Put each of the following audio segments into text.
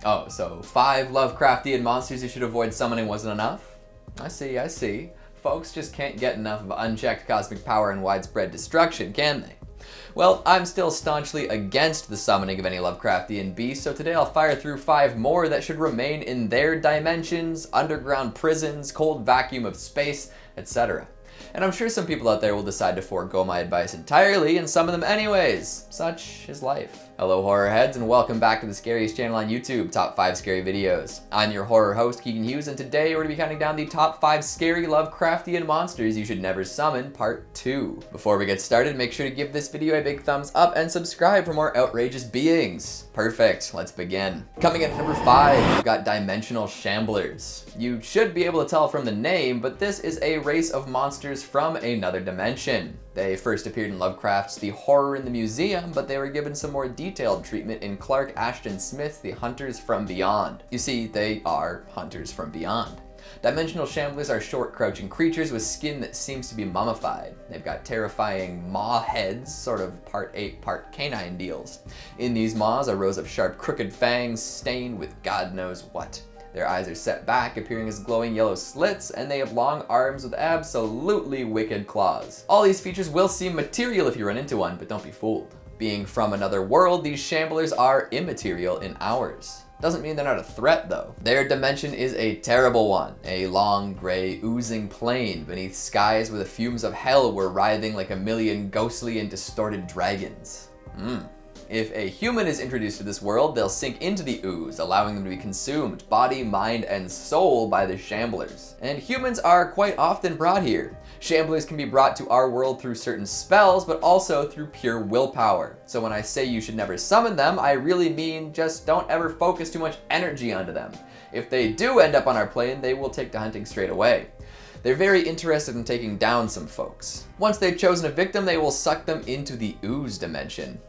Oh, so 5 Lovecraftian monsters you should avoid summoning wasn't enough? I see. Folks just can't get enough of unchecked cosmic power and widespread destruction, can they? Well, I'm still staunchly against the summoning of any Lovecraftian beasts, so today I'll fire through 5 more that should remain in their dimensions, underground prisons, cold vacuum of space, etc. And I'm sure some people out there will decide to forego my advice entirely and summon them anyways. Such is life. Hello horror heads, and welcome back to the scariest channel on YouTube, Top 5 Scary Videos. I'm your horror host, Keegan Hughes, and today we're going to be counting down the top 5 scary Lovecraftian monsters you should never summon, part 2. Before we get started, make sure to give this video a big thumbs up and subscribe for more outrageous beings. Perfect, let's begin. Coming in at number 5, we've got dimensional shamblers. You should be able to tell from the name, but this is a race of monsters from another dimension. They first appeared in Lovecraft's The Horror in the Museum, but they were given some more detailed treatment in Clark Ashton Smith's The Hunters from Beyond. You see, they are hunters from beyond. Dimensional shamblers are short, crouching creatures with skin that seems to be mummified. They've got terrifying maw heads, sort of part ape, part canine deals. In these maws are rows of sharp, crooked fangs stained with God knows what. Their eyes are set back, appearing as glowing yellow slits, and they have long arms with absolutely wicked claws. All these features will seem material if you run into one, but don't be fooled. Being from another world, these shamblers are immaterial in ours. Doesn't mean they're not a threat though. Their dimension is a terrible one. A long, gray, oozing plain beneath skies where the fumes of hell were writhing like a million ghostly and distorted dragons. If a human is introduced to this world, they'll sink into the ooze, allowing them to be consumed, body, mind, and soul by the shamblers. And humans are quite often brought here. Shamblers can be brought to our world through certain spells, but also through pure willpower. So when I say you should never summon them, I really mean just don't ever focus too much energy onto them. If they do end up on our plane, they will take to hunting straight away. They're very interested in taking down some folks. Once they've chosen a victim, they will suck them into the ooze dimension.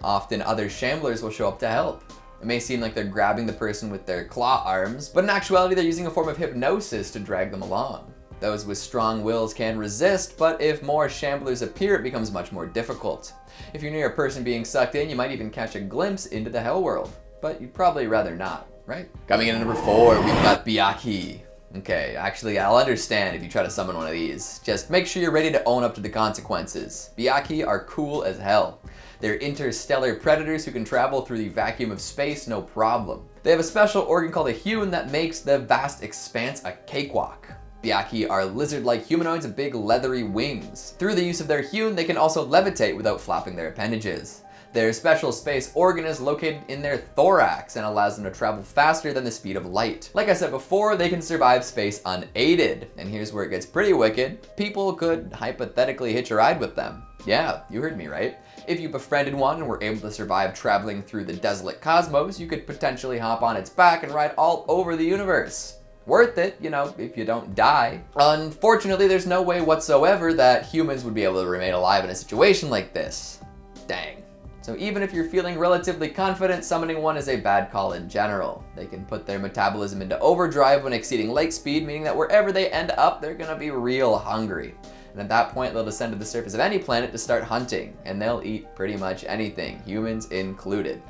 Often other shamblers will show up to help. It may seem like they're grabbing the person with their claw arms, but in actuality they're using a form of hypnosis to drag them along. Those with strong wills can resist, but if more shamblers appear, it becomes much more difficult. If you're near a person being sucked in, you might even catch a glimpse into the hell world, but you'd probably rather not, right? Coming in at number 4, we've got Aki. Okay, actually, I'll understand if you try to summon one of these. Just make sure you're ready to own up to the consequences. Aki are cool as hell. They're interstellar predators who can travel through the vacuum of space no problem. They have a special organ called a hewn that makes the vast expanse a cakewalk. Aki are lizard-like humanoids with big leathery wings. Through the use of their hewn, they can also levitate without flapping their appendages. Their special space organ is located in their thorax and allows them to travel faster than the speed of light. Like I said before, they can survive space unaided. And here's where it gets pretty wicked. People could hypothetically hitch a ride with them. Yeah, you heard me right. If you befriended one and were able to survive traveling through the desolate cosmos, you could potentially hop on its back and ride all over the universe. Worth it, you know, if you don't die. Unfortunately, there's no way whatsoever that humans would be able to remain alive in a situation like this. Dang. So even if you're feeling relatively confident, summoning one is a bad call in general. They can put their metabolism into overdrive when exceeding light speed, meaning that wherever they end up, they're gonna be real hungry. And at that point, they'll descend to the surface of any planet to start hunting, and they'll eat pretty much anything, humans included.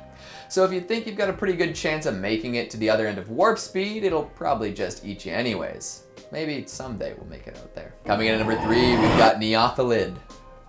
So if you think you've got a pretty good chance of making it to the other end of warp speed, it'll probably just eat you anyways. Maybe someday we'll make it out there. Coming in at number 3, we've got Neothelid.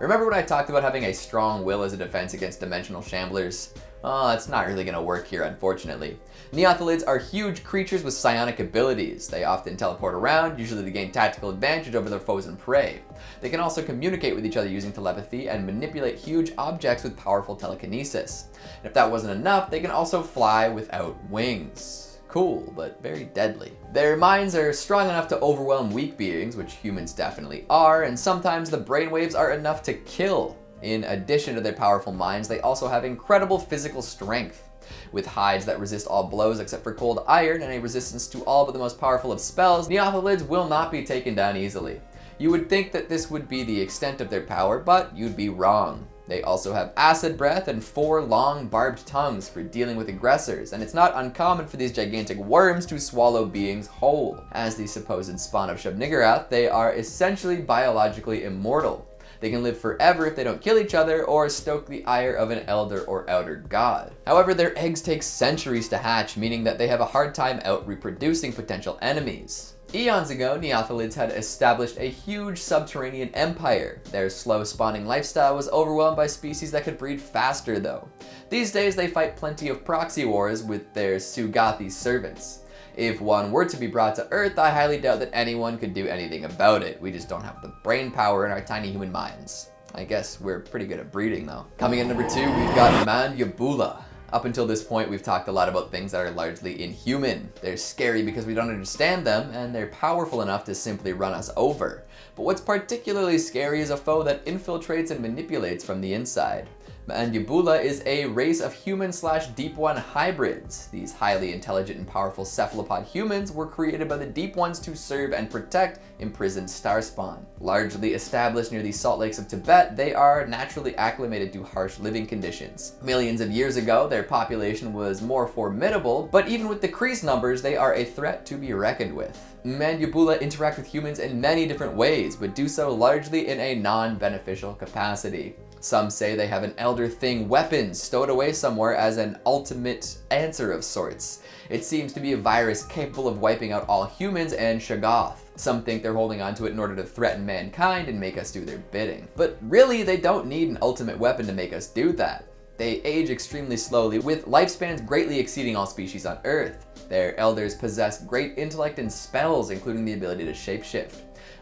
Remember when I talked about having a strong will as a defense against dimensional shamblers? Oh, that's not really gonna work here, unfortunately. Neothelids are huge creatures with psionic abilities. They often teleport around, usually to gain tactical advantage over their foes and prey. They can also communicate with each other using telepathy and manipulate huge objects with powerful telekinesis. And if that wasn't enough, they can also fly without wings. Cool, but very deadly. Their minds are strong enough to overwhelm weak beings, which humans definitely are, and sometimes the brainwaves are enough to kill. In addition to their powerful minds, they also have incredible physical strength. With hides that resist all blows except for cold iron and a resistance to all but the most powerful of spells, Neothelids will not be taken down easily. You would think that this would be the extent of their power, but you'd be wrong. They also have acid breath and 4 long barbed tongues for dealing with aggressors, and it's not uncommon for these gigantic worms to swallow beings whole. As the supposed spawn of Shub they are essentially biologically immortal. They can live forever if they don't kill each other or stoke the ire of an elder or outer god. However, their eggs take centuries to hatch, meaning that they have a hard time out reproducing potential enemies. Eons ago, Neothelids had established a huge subterranean empire. Their slow spawning lifestyle was overwhelmed by species that could breed faster though. These days they fight plenty of proxy wars with their Sugathi servants. If one were to be brought to Earth, I highly doubt that anyone could do anything about it. We just don't have the brain power in our tiny human minds. I guess we're pretty good at breeding though. Coming in number 2, we've got Ubula. Up until this point, we've talked a lot about things that are largely inhuman. They're scary because we don't understand them, and they're powerful enough to simply run us over. But what's particularly scary is a foe that infiltrates and manipulates from the inside. Ubula is a race of human/Deep One hybrids. These highly intelligent and powerful cephalopod humans were created by the Deep Ones to serve and protect imprisoned starspawn. Largely established near the salt lakes of Tibet, they are naturally acclimated to harsh living conditions. Millions of years ago, their population was more formidable, but even with decreased numbers, they are a threat to be reckoned with. Ubula interact with humans in many different ways, but do so largely in a non-beneficial capacity. Some say they have an Elder Thing weapon stowed away somewhere as an ultimate answer of sorts. It seems to be a virus capable of wiping out all humans and Shoggoth. Some think they're holding onto it in order to threaten mankind and make us do their bidding. But really, they don't need an ultimate weapon to make us do that. They age extremely slowly, with lifespans greatly exceeding all species on Earth. Their elders possess great intellect and spells, including the ability to shapeshift.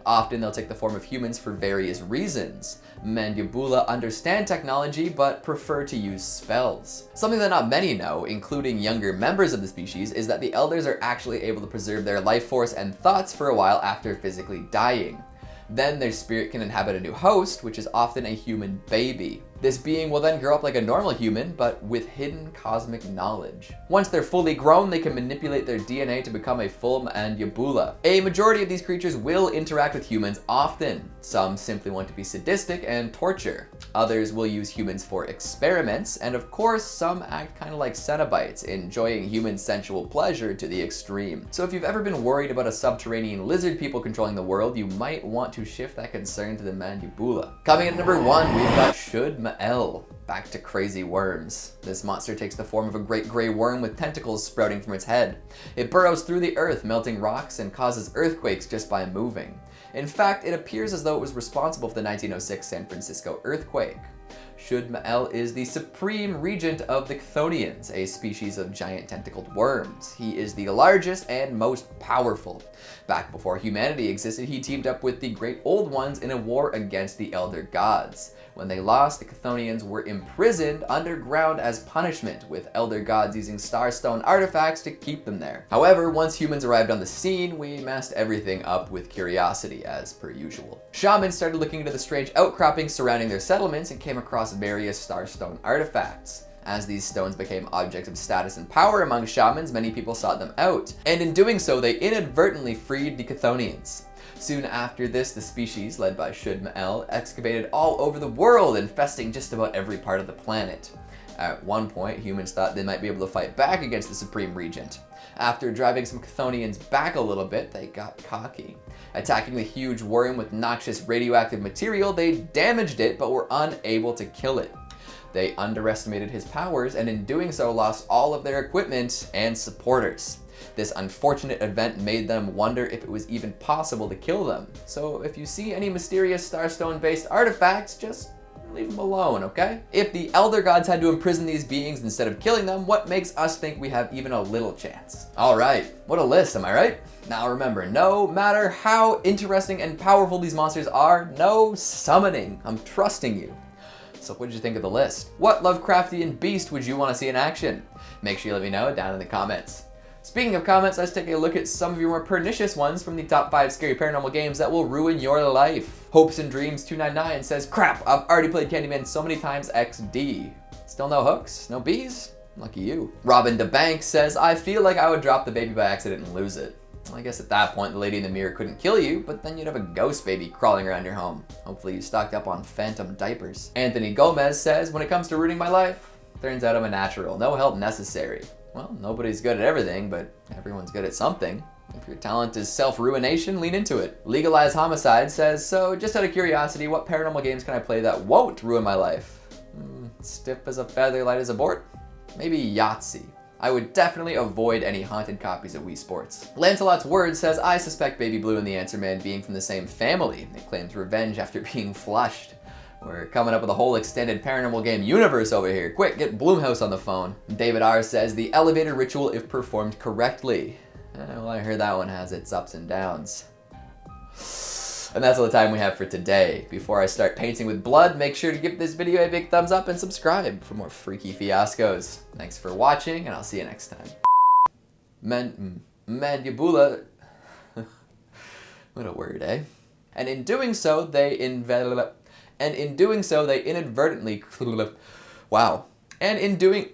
Often they'll take the form of humans for various reasons. Ubula understand technology but prefer to use spells. Something that not many know, including younger members of the species, is that the elders are actually able to preserve their life force and thoughts for a while after physically dying. Then their spirit can inhabit a new host, which is often a human baby. This being will then grow up like a normal human, but with hidden cosmic knowledge. Once they're fully grown, they can manipulate their DNA to become a full Ubula. A majority of these creatures will interact with humans often. Some simply want to be sadistic and torture. Others will use humans for experiments, and of course, some act kind of like Cenobites, enjoying human sensual pleasure to the extreme. So if you've ever been worried about a subterranean lizard people controlling the world, you might want to shift that concern to the Ubula. Coming at number 1, we've got Should Mel. Back to crazy worms. This monster takes the form of a great gray worm with tentacles sprouting from its head. It burrows through the earth, melting rocks, and causes earthquakes just by moving. In fact, it appears as though it was responsible for the 1906 San Francisco earthquake. Should Mel is the supreme regent of the Chthonians, a species of giant tentacled worms. He is the largest and most powerful. Back before humanity existed, he teamed up with the Great Old Ones in a war against the Elder Gods. When they lost, the Chthonians were imprisoned underground as punishment, with Elder Gods using Starstone artifacts to keep them there. However, once humans arrived on the scene, we messed everything up with curiosity, as per usual. Shamans started looking into the strange outcroppings surrounding their settlements and came across various Starstone artifacts. As these stones became objects of status and power among shamans, many people sought them out, and in doing so, they inadvertently freed the Chthonians. Soon after this, the species, led by Should Mel, excavated all over the world, infesting just about every part of the planet. At one point, humans thought they might be able to fight back against the Supreme Regent. After driving some Chthonians back a little bit, they got cocky. Attacking the huge worm with noxious radioactive material, they damaged it but were unable to kill it. They underestimated his powers, and in doing so lost all of their equipment and supporters. This unfortunate event made them wonder if it was even possible to kill them. So if you see any mysterious Starstone-based artifacts, just leave them alone, okay? If the Elder Gods had to imprison these beings instead of killing them, what makes us think we have even a little chance? Alright, what a list, am I right? Now remember, no matter how interesting and powerful these monsters are, no summoning. I'm trusting you. So what did you think of the list? What Lovecraftian beast would you want to see in action? Make sure you let me know down in the comments. Speaking of comments, let's take a look at some of your more pernicious ones from the top 5 scary paranormal games that will ruin your life. Hopes and Dreams 299 says, crap, I've already played Candyman so many times XD. Still no hooks? No bees? Lucky you. Robin DeBank says, I feel like I would drop the baby by accident and lose it. I guess at that point the lady in the mirror couldn't kill you, but then you'd have a ghost baby crawling around your home. Hopefully you stocked up on phantom diapers. Anthony Gomez says, when it comes to ruining my life, turns out I'm a natural, no help necessary. Well, nobody's good at everything, but everyone's good at something. If your talent is self-ruination, lean into it. Legalize Homicide says, so just out of curiosity, what paranormal games can I play that won't ruin my life? Stiff as a feather, light as a board? Maybe Yahtzee. I would definitely avoid any haunted copies of Wii Sports. Lancelot's Word says, I suspect Baby Blue and the Answer Man being from the same family. It claims revenge after being flushed. We're coming up with a whole extended paranormal game universe over here. Quick, get Bloomhouse on the phone. David R. says, the elevator ritual if performed correctly. Well, I heard that one has its ups and downs. And that's all the time we have for today. Before I start painting with blood, make sure to give this video a big thumbs up and subscribe for more freaky fiascos. Thanks for watching, and I'll see you next time. Ubula. What a word, eh? And in doing so, they inadvertently. Wow. And in doing